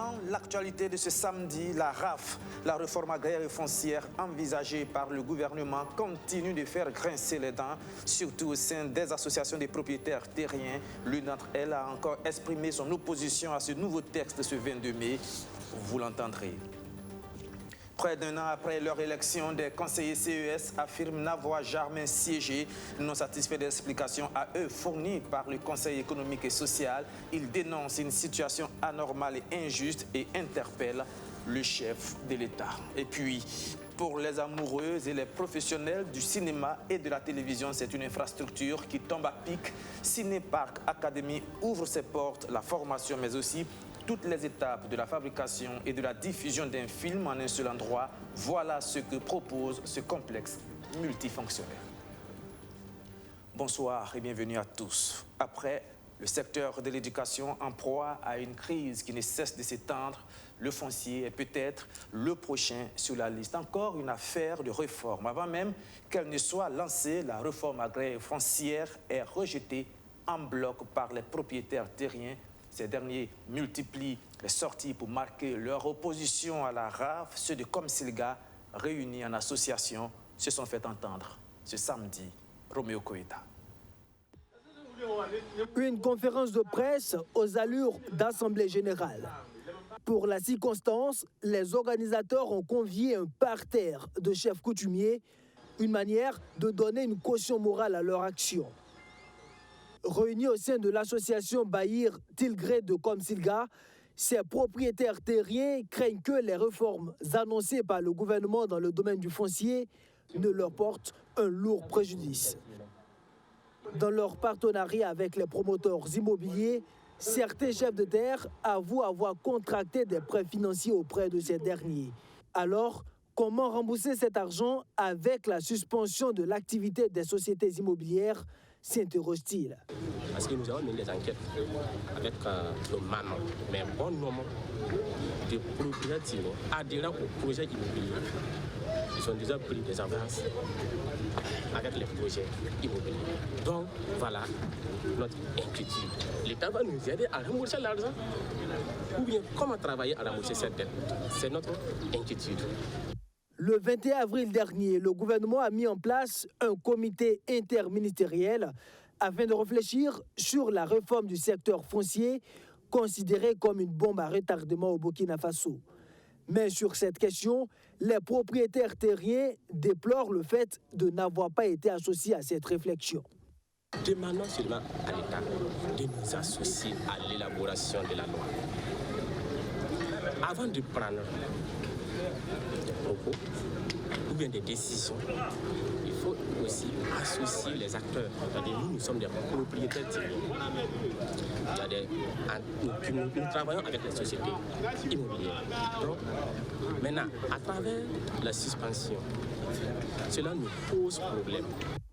Dans l'actualité de ce samedi, la RAF, la réforme agraire et foncière envisagée par le gouvernement, continue de faire grincer les dents, surtout au sein des associations des propriétaires terriens. L'une d'entre elles a encore exprimé son opposition à ce nouveau texte ce 22 mai. Vous l'entendrez. Près d'un an après leur élection, des conseillers CES affirment n'avoir jamais siégé. Non satisfaits des explications à eux fournies par le Conseil économique et social, ils dénoncent une situation anormale et injuste et interpellent le chef de l'État. Et puis, pour les amoureuses et les professionnels du cinéma et de la télévision, c'est une infrastructure qui tombe à pic. Cinépark Academy ouvre ses portes, la formation, mais aussi toutes les étapes de la fabrication et de la diffusion d'un film en un seul endroit. Voilà ce que propose ce complexe multifonctionnel. Bonsoir et bienvenue à tous. Après le secteur de l'éducation en proie à une crise qui ne cesse de s'étendre, le foncier est peut-être le prochain sur la liste. Encore une affaire de réforme. Avant même qu'elle ne soit lancée, la réforme agraire et foncière est rejetée en bloc par les propriétaires terriens. Ces derniers multiplient les sorties pour marquer leur opposition à la RAF. Ceux de Komsilga, réunis en association, se sont fait entendre ce samedi. Roméo Koïta. Une conférence de presse aux allures d'Assemblée générale. Pour la circonstance, les organisateurs ont convié un parterre de chefs coutumiers, une manière de donner une caution morale à leur action. Réunis au sein de l'association Bahir Tilgré de Komsilga, ces propriétaires terriens craignent que les réformes annoncées par le gouvernement dans le domaine du foncier ne leur portent un lourd préjudice. Dans leur partenariat avec les promoteurs immobiliers, certains chefs de terre avouent avoir contracté des prêts financiers auprès de ces derniers. Alors, comment rembourser cet argent avec la suspension de l'activité des sociétés immobilières, s'interroge-t-il. Parce que nous avons mené des enquêtes avec le MAN, mais bon nombre de propriétaires adhérents au projet immobilier. Ils ont déjà pris des avances avec les projets immobiliers. Donc voilà notre inquiétude. L'État va nous aider à rembourser l'argent ou bien comment travailler à rembourser cette dette. C'est notre inquiétude. Le 21 avril dernier, le gouvernement a mis en place un comité interministériel afin de réfléchir sur la réforme du secteur foncier, considéré comme une bombe à retardement au Burkina Faso. Mais sur cette question, les propriétaires terriens déplorent le fait de n'avoir pas été associés à cette réflexion. Demandons seulement à l'État de nous associer à l'élaboration de la loi. Avant de prendre des propos ou bien des décisions, il faut aussi associer les acteurs. Nous sommes des propriétaires terriens. Nous travaillons avec les sociétés immobilières. Donc, maintenant, à travers la suspension, cela nous pose problème.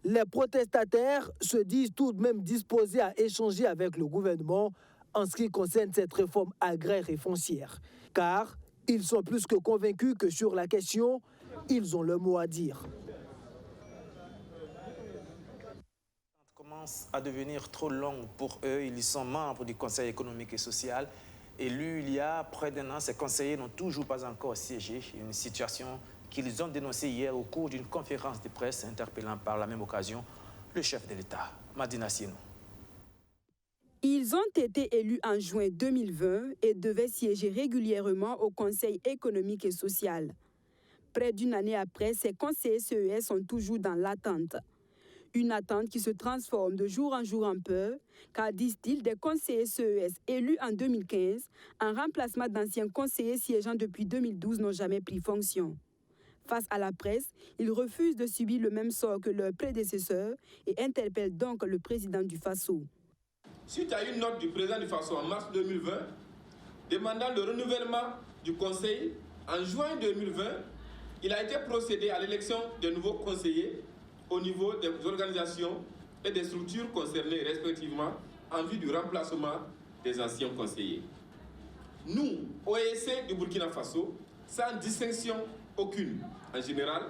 Les protestataires se disent tout de même disposés à échanger avec le gouvernement en ce qui concerne cette réforme agraire et foncière. Car ils sont plus que convaincus que sur la question, ils ont le mot à dire. Commence à devenir trop longue pour eux. Ils sont membres du Conseil économique et social. Élus il y a près d'un an, ces conseillers n'ont toujours pas encore siégé. Une situation qu'ils ont dénoncée hier au cours d'une conférence de presse interpellant par la même occasion le chef de l'État, Madina Sienou. Ils ont été élus en juin 2020 et devaient siéger régulièrement au Conseil économique et social. Près d'une année après, ces conseillers CES sont toujours dans l'attente. Une attente qui se transforme de jour en jour en peur, car, disent-ils, des conseillers CES élus en 2015, en remplacement d'anciens conseillers siégeant depuis 2012, n'ont jamais pris fonction. Face à la presse, ils refusent de subir le même sort que leurs prédécesseurs et interpellent donc le président du Faso. Suite à une note du président du Faso en mars 2020, demandant le renouvellement du Conseil, en juin 2020, il a été procédé à l'élection de nouveaux conseillers au niveau des organisations et des structures concernées respectivement en vue du remplacement des anciens conseillers. Nous, OEC du Burkina Faso, sans distinction aucune en général,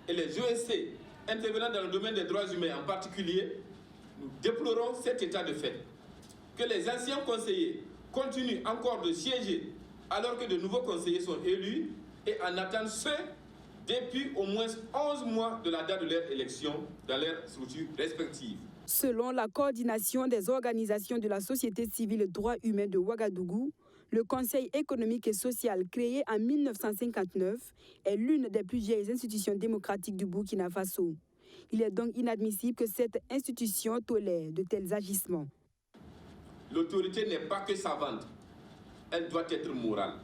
et les OEC intervenant dans le domaine des droits humains en particulier, nous déplorons cet état de fait. Que les anciens conseillers continuent encore de siéger alors que de nouveaux conseillers sont élus et en attendent ceux depuis au moins 11 mois de la date de leur élection dans leurs structures respectives. Selon la coordination des organisations de la société civile et droits humains de Ouagadougou, le Conseil économique et social créé en 1959 est l'une des plus vieilles institutions démocratiques du Burkina Faso. Il est donc inadmissible que cette institution tolère de tels agissements. L'autorité n'est pas que savante, elle doit être morale.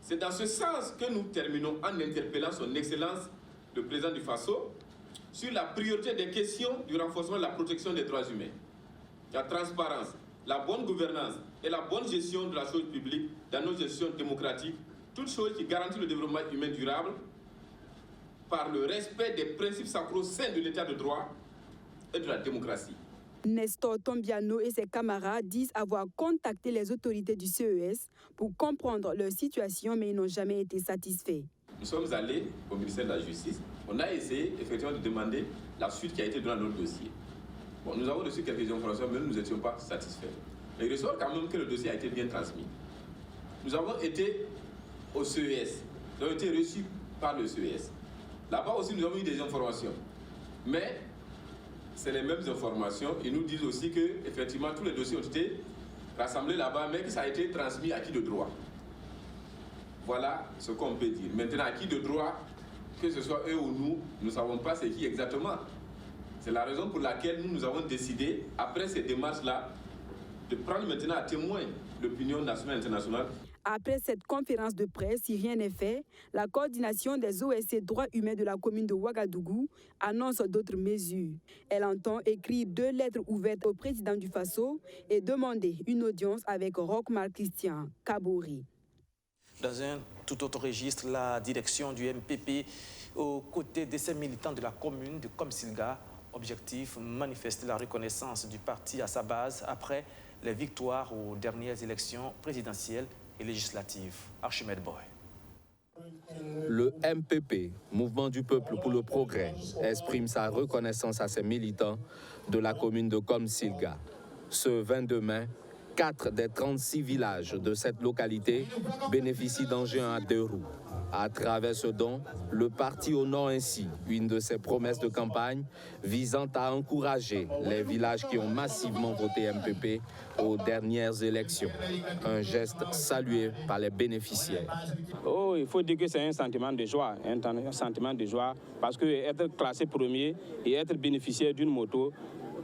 C'est dans ce sens que nous terminons en interpellant son Excellence, le président du Faso, sur la priorité des questions du renforcement de la protection des droits humains, la transparence, la bonne gouvernance et la bonne gestion de la chose publique dans nos gestions démocratiques, toutes choses qui garantissent le développement humain durable par le respect des principes sacro-saints de l'état de droit et de la démocratie. Nestor Tombiano et ses camarades disent avoir contacté les autorités du CES pour comprendre leur situation, mais ils n'ont jamais été satisfaits. Nous sommes allés au ministère de la Justice. On a essayé effectivement de demander la suite qui a été donnée à notre dossier. Bon, nous avons reçu quelques informations, mais nous n'étions pas satisfaits. Mais il ressort quand même que le dossier a été bien transmis. Nous avons été au CES. Nous avons été reçus par le CES. Là-bas aussi, nous avons eu des informations. Mais c'est les mêmes informations. Ils nous disent aussi que, effectivement, tous les dossiers ont été rassemblés là-bas, mais que ça a été transmis à qui de droit. Voilà ce qu'on peut dire. Maintenant, à qui de droit, que ce soit eux ou nous, nous ne savons pas c'est qui exactement. C'est la raison pour laquelle nous avons décidé, après ces démarches-là, de prendre maintenant à témoin l'opinion nationale et internationale. Après cette conférence de presse, si rien n'est fait, la coordination des OSC droits humains de la commune de Ouagadougou annonce d'autres mesures. Elle entend écrire 2 lettres ouvertes au président du Faso et demander une audience avec Roch-Marc Christian Kabouri. Dans un tout autre registre, la direction du MPP, aux côtés de ces militants de la commune de Komsilga, objectif manifester la reconnaissance du parti à sa base après les victoires aux dernières élections présidentielles et législatives. Archimède Boy. Le MPP, Mouvement du Peuple pour le Progrès, exprime sa reconnaissance à ses militants de la commune de Komsilga. Ce 22 mai, 4 des 36 villages de cette localité bénéficient d'engins à 2 roues. À travers ce don, le parti honore ainsi une de ses promesses de campagne visant à encourager les villages qui ont massivement voté MPP aux dernières élections. Un geste salué par les bénéficiaires. Oh, il faut dire que c'est un sentiment de joie, parce que être classé premier et être bénéficiaire d'une moto,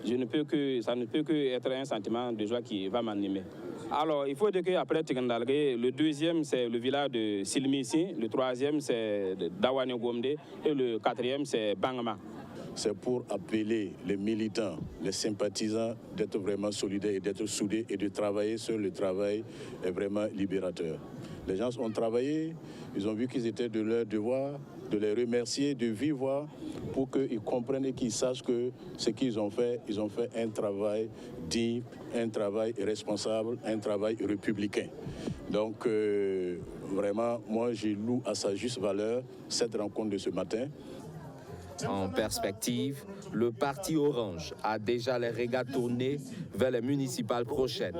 ça ne peut que être un sentiment de joie qui va m'animer. Alors, il faut dire qu'après Tigandalgue, le 2e, c'est le village de Silmissi, le 3e, c'est Dawane Gomde, et le 4e, c'est Bangama. C'est pour appeler les militants, les sympathisants d'être vraiment solidaires et d'être soudés et de travailler sur le travail est vraiment libérateur. Les gens ont travaillé, ils ont vu qu'ils étaient de leur devoir, de les remercier de vive voix pour qu'ils comprennent et qu'ils sachent que ce qu'ils ont fait, ils ont fait un travail digne, un travail responsable, un travail républicain. Donc vraiment, moi je loue à sa juste valeur cette rencontre de ce matin. En perspective, le parti Orange a déjà les regards tournés vers les municipales prochaines.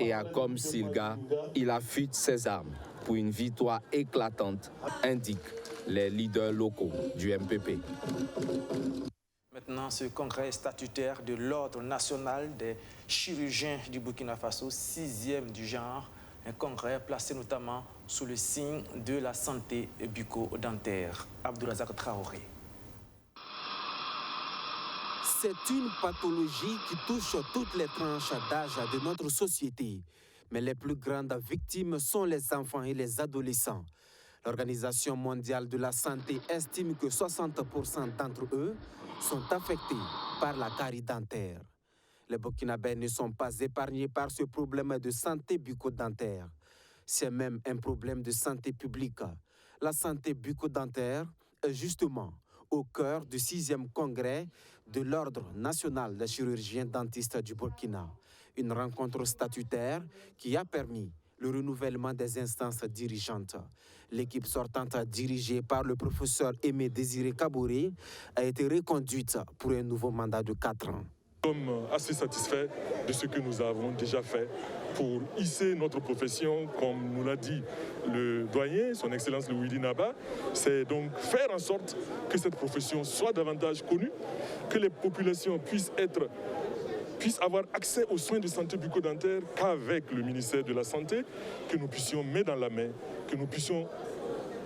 Et à Komsilga, il affûte ses armes pour une victoire éclatante, indiquent les leaders locaux du MPP. Maintenant, ce congrès statutaire de l'Ordre national des chirurgiens du Burkina Faso, 6e du genre, un congrès placé notamment sous le signe de la santé bucco-dentaire. Abdourazak Traoré. C'est une pathologie qui touche toutes les tranches d'âge de notre société. Mais les plus grandes victimes sont les enfants et les adolescents. L'Organisation mondiale de la santé estime que 60% d'entre eux sont affectés par la carie dentaire. Les Burkinabés ne sont pas épargnés par ce problème de santé bucco-dentaire. C'est même un problème de santé publique. La santé bucco-dentaire est justement au cœur du 6e congrès de l'Ordre national des chirurgiens dentistes du Burkina. Une rencontre statutaire qui a permis le renouvellement des instances dirigeantes. L'équipe sortante dirigée par le professeur Aimé Désiré Kabouri a été reconduite pour un nouveau mandat de 4 ans. Nous sommes assez satisfaits de ce que nous avons déjà fait pour hisser notre profession, comme nous l'a dit le doyen, son Excellence le Willy Naba. C'est donc faire en sorte que cette profession soit davantage connue, que les populations puissent avoir accès aux soins de santé bucco-dentaire qu'avec le ministère de la Santé, que nous puissions mettre dans la main, que nous puissions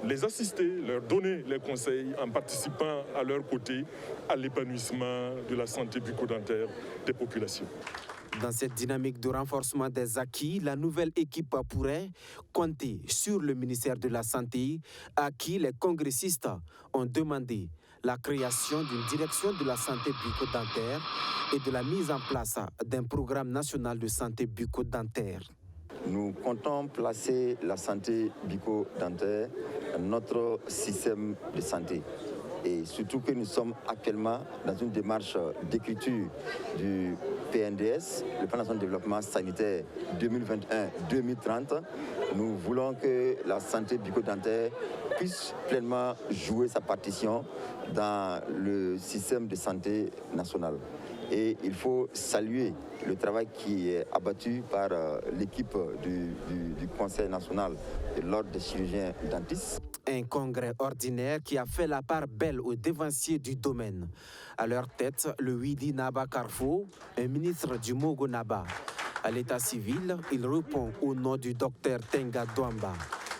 les assister, leur donner les conseils en participant à leur côté à l'épanouissement de la santé bucco-dentaire des populations. Dans cette dynamique de renforcement des acquis, la nouvelle équipe pourrait compter sur le ministère de la Santé, à qui les congressistes ont demandé la création d'une direction de la santé bucco-dentaire et de la mise en place d'un programme national de santé bucco-dentaire. Nous comptons placer la santé bucco-dentaire dans notre système de santé. Et surtout que nous sommes actuellement dans une démarche d'écriture du PNDS, le Plan national de développement sanitaire 2021-2030. Nous voulons que la santé bucco-dentaire puisse pleinement jouer sa partition dans le système de santé national. Et il faut saluer le travail qui est abattu par l'équipe du Conseil national de l'Ordre des chirurgiens dentistes. Un congrès ordinaire qui a fait la part belle aux devanciers du domaine. À leur tête, le Willy Naba Carfo, un ministre du Mogo Naba. À l'état civil, il répond au nom du docteur Tenga Douamba.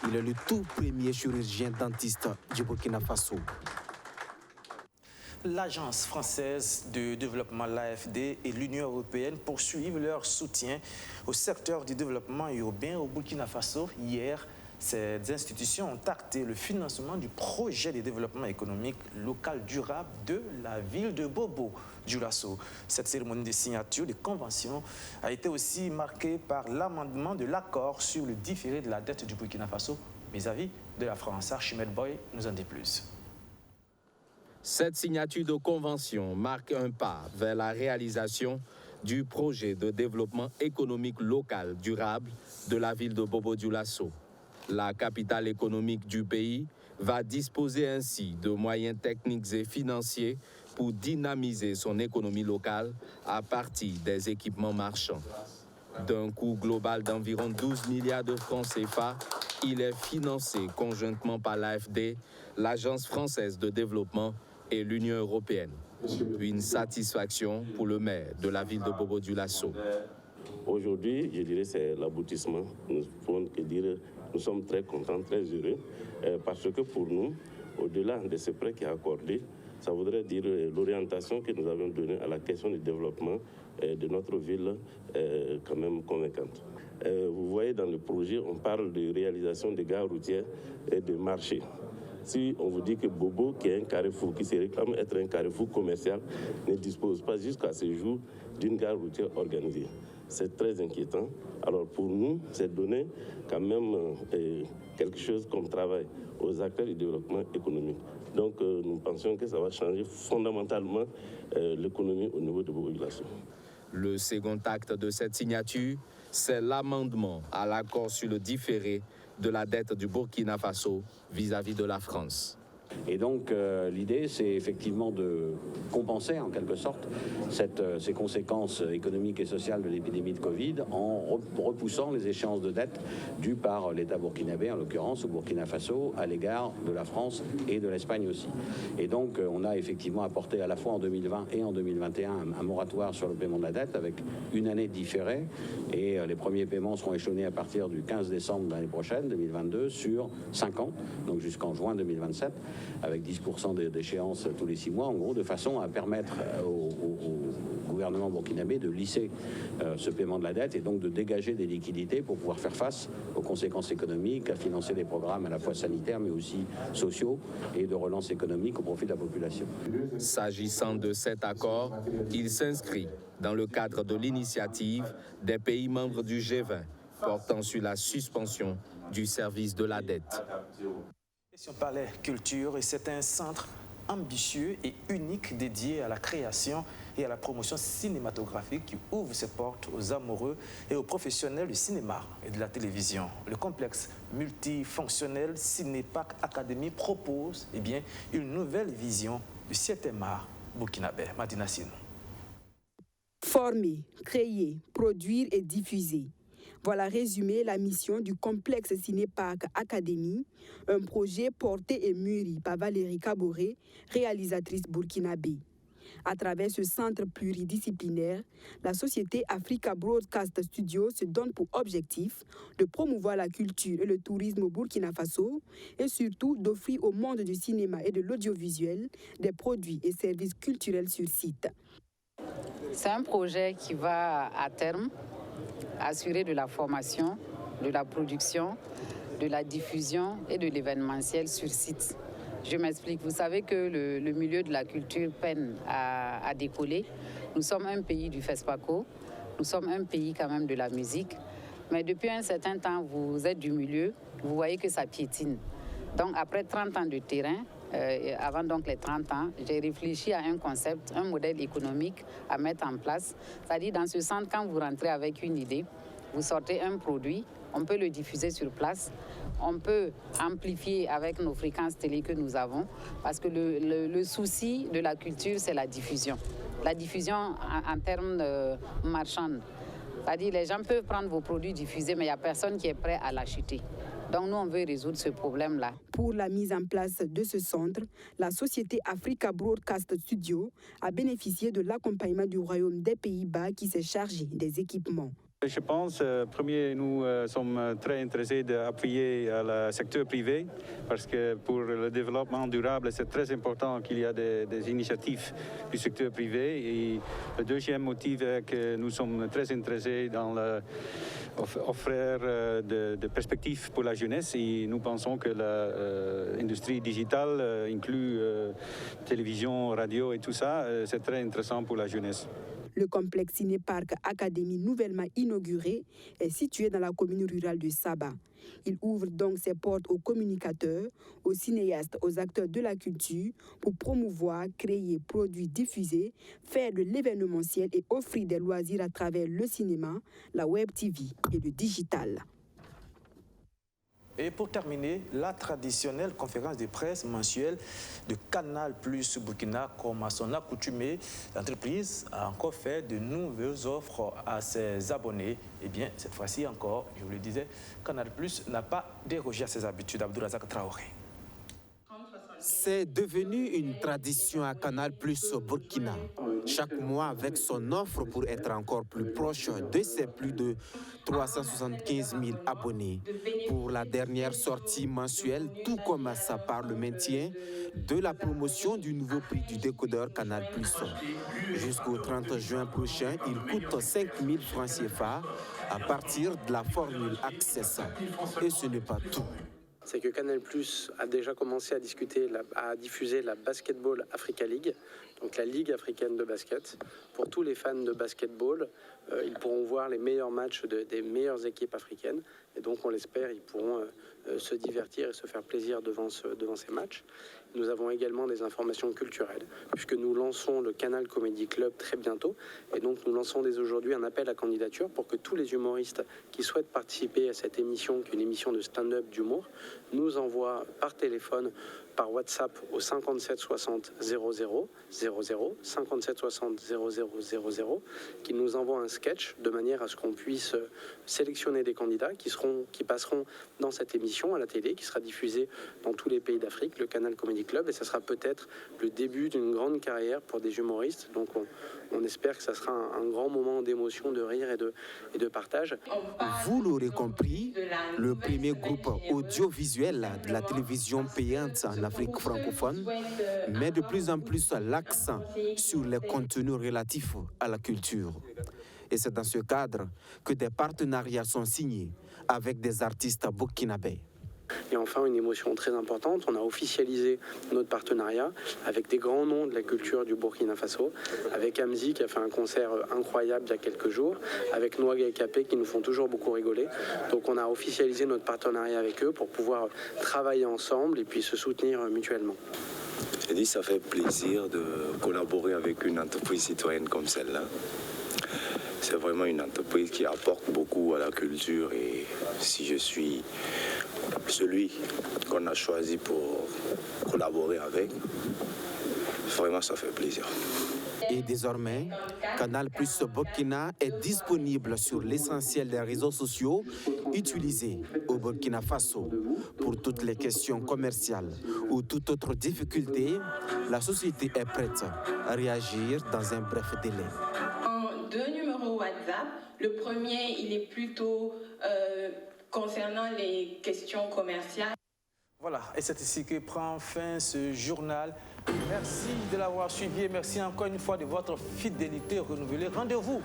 Il est le tout premier chirurgien dentiste du Burkina Faso. L'Agence française de développement, l'AFD, et l'Union européenne poursuivent leur soutien au secteur du développement urbain au Burkina Faso. Hier, ces institutions ont acté le financement du projet de développement économique local durable de la ville de Bobo-Dioulasso. Cette cérémonie de signature de convention a été aussi marquée par l'amendement de l'accord sur le différé de la dette du Burkina Faso vis-à-vis de la France. Archimède Boy nous en dit plus. Cette signature de convention marque un pas vers la réalisation du projet de développement économique local durable de la ville de Bobo-Dioulasso. La capitale économique du pays va disposer ainsi de moyens techniques et financiers pour dynamiser son économie locale à partir des équipements marchands. D'un coût global d'environ 12 milliards de francs CFA, il est financé conjointement par l'AFD, l'Agence française de développement et l'Union européenne. Une satisfaction pour le maire de la ville de Bobo-Dioulasso. Aujourd'hui, je dirais c'est l'aboutissement. Nous sommes très contents, très heureux, parce que pour nous, au-delà de ce prêt qui est accordé, ça voudrait dire l'orientation que nous avons donnée à la question du développement de notre ville quand même convaincante. Vous voyez, dans le projet, on parle de réalisation de gares routières et de marchés. Si on vous dit que Bobo, qui est un carrefour, qui se réclame être un carrefour commercial, ne dispose pas jusqu'à ce jour d'une gare routière organisée, c'est très inquiétant. Alors pour nous, c'est donner quand même quelque chose comme travail aux acteurs du développement économique. Donc nous pensons que ça va changer fondamentalement l'économie au niveau de Bobo-Dioulasso. Le second acte de cette signature, c'est l'amendement à l'accord sur le différé de la dette du Burkina Faso vis-à-vis de la France. Et donc l'idée, c'est effectivement de compenser en quelque sorte ces conséquences économiques et sociales de l'épidémie de Covid en repoussant les échéances de dette dues par l'État burkinabé, en l'occurrence au Burkina Faso, à l'égard de la France et de l'Espagne aussi. Et donc on a effectivement apporté à la fois en 2020 et en 2021 un moratoire sur le paiement de la dette avec une année différée. Et les premiers paiements seront échelonnés à partir du 15 décembre de l'année prochaine, 2022, sur 5 ans, donc jusqu'en juin 2027. Avec 10% d'échéance tous les 6 mois, en gros, de façon à permettre au gouvernement burkinabé de lisser ce paiement de la dette et donc de dégager des liquidités pour pouvoir faire face aux conséquences économiques, à financer des programmes à la fois sanitaires mais aussi sociaux et de relance économique au profit de la population. S'agissant de cet accord, il s'inscrit dans le cadre de l'initiative des pays membres du G20 portant sur la suspension du service de la dette. On parlait culture et c'est un centre ambitieux et unique dédié à la création et à la promotion cinématographique qui ouvre ses portes aux amoureux et aux professionnels du cinéma et de la télévision. Le complexe multifonctionnel Cinépark Academy propose une nouvelle vision du 7e art burkinabé. Madina Sinou. Former, créer, produire et diffuser. Voilà résumé la mission du complexe Cinéparc Académie, un projet porté et mûri par Valérie Kaboré, réalisatrice burkinabé. À travers ce centre pluridisciplinaire, la société Africa Broadcast Studio se donne pour objectif de promouvoir la culture et le tourisme au Burkina Faso et surtout d'offrir au monde du cinéma et de l'audiovisuel des produits et services culturels sur site. C'est un projet qui va à terme assurer de la formation, de la production, de la diffusion et de l'événementiel sur site. Je m'explique. Vous savez que le milieu de la culture peine à décoller. Nous sommes un pays du FESPACO, nous sommes un pays quand même de la musique. Mais depuis un certain temps, vous êtes du milieu, vous voyez que ça piétine. Donc après 30 ans de terrain, avant donc les 30 ans, j'ai réfléchi à un concept, un modèle économique à mettre en place. C'est-à-dire dans ce centre, quand vous rentrez avec une idée, vous sortez un produit, on peut le diffuser sur place, on peut amplifier avec nos fréquences télé que nous avons, parce que le souci de la culture, c'est la diffusion. La diffusion en termes marchands. C'est-à-dire les gens peuvent prendre vos produits diffusés, mais il n'y a personne qui est prêt à l'acheter. Donc nous, on veut résoudre ce problème-là. Pour la mise en place de ce centre, la société Africa Broadcast Studio a bénéficié de l'accompagnement du Royaume des Pays-Bas qui s'est chargé des équipements. Je pense, premier, nous sommes très intéressés d'appuyer le secteur privé parce que pour le développement durable, c'est très important qu'il y ait des initiatives du secteur privé. Et le deuxième motif est que nous sommes très intéressés dans offrir de perspectives pour la jeunesse et nous pensons que l'industrie digitale inclut télévision, radio et tout ça, c'est très intéressant pour la jeunesse. Le complexe Cinéparc Académie nouvellement inauguré est situé dans la commune rurale de Saba. Il ouvre donc ses portes aux communicateurs, aux cinéastes, aux acteurs de la culture pour promouvoir, créer, produire, diffuser, faire de l'événementiel et offrir des loisirs à travers le cinéma, la web TV et le digital. Et pour terminer, la traditionnelle conférence de presse mensuelle de Canal+ Burkina, comme à son accoutumé, l'entreprise a encore fait de nouvelles offres à ses abonnés. Eh bien, cette fois-ci encore, je vous le disais, Canal+ n'a pas dérogé à ses habitudes. Abdourazak Traoré. C'est devenu une tradition à Canal+ Burkina. Chaque mois, avec son offre pour être encore plus proche de ses plus de 375 000 abonnés. Pour la dernière sortie mensuelle, tout comme à sa part le maintien de la promotion du nouveau prix du décodeur Canal+. Jusqu'au 30 juin prochain, il coûte 5 000 francs CFA à partir de la formule Access. Et ce n'est pas tout. C'est que Canal+ a déjà commencé à diffuser la Basketball Africa League, donc la Ligue africaine de basket. Pour tous les fans de basketball, ils pourront voir les meilleurs matchs des meilleures équipes africaines. Et donc, on l'espère, ils pourront se divertir et se faire plaisir devant ces matchs. Nous avons également des informations culturelles, puisque nous lançons le Canal Comedy Club très bientôt. Et donc, nous lançons dès aujourd'hui un appel à candidature pour que tous les humoristes qui souhaitent participer à cette émission, qui est une émission de stand-up d'humour, nous envoient par téléphone, par WhatsApp au 57 60 00 00, 57 60 00 00, qui nous envoient un sketch de manière à ce qu'on puisse sélectionner des candidats qui passeront dans cette émission à la télé, qui sera diffusée dans tous les pays d'Afrique, le Canal Comedy Club, et ça sera peut-être le début d'une grande carrière pour des humoristes. Donc on espère que ça sera un grand moment d'émotion, de rire et de partage. Vous l'aurez compris, le premier groupe audiovisuel de la télévision payante en Afrique francophone met de plus en plus l'accent sur les contenus relatifs à la culture. Et c'est dans ce cadre que des partenariats sont signés avec des artistes burkinabés. Et enfin, une émotion très importante, on a officialisé notre partenariat avec des grands noms de la culture du Burkina Faso, avec Amzi qui a fait un concert incroyable il y a quelques jours, avec Nouaga et Capé qui nous font toujours beaucoup rigoler. Donc on a officialisé notre partenariat avec eux pour pouvoir travailler ensemble et puis se soutenir mutuellement. J'ai dit ça fait plaisir de collaborer avec une entreprise citoyenne comme celle-là. C'est vraiment une entreprise qui apporte beaucoup à la culture et si je suis celui qu'on a choisi pour collaborer avec, vraiment ça fait plaisir. Et désormais, Canal Plus Burkina est disponible sur l'essentiel des réseaux sociaux utilisés au Burkina Faso. Pour toutes les questions commerciales ou toute autre difficulté, la société est prête à réagir dans un bref délai. Deux numéros WhatsApp. Le premier, il est plutôt concernant les questions commerciales. Voilà, et c'est ici que prend fin ce journal. Merci de l'avoir suivi et merci encore une fois de votre fidélité renouvelée. Rendez-vous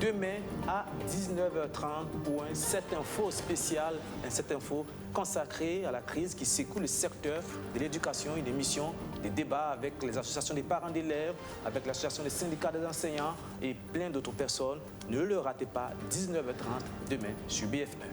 demain à 19h30 pour un 7 info spécial, un 7 info consacré à la crise qui secoue le secteur de l'éducation, une émission de débat avec les associations des parents d'élèves, avec l'association des syndicats des enseignants et plein d'autres personnes. Ne le ratez pas, 19h30 demain sur BF1.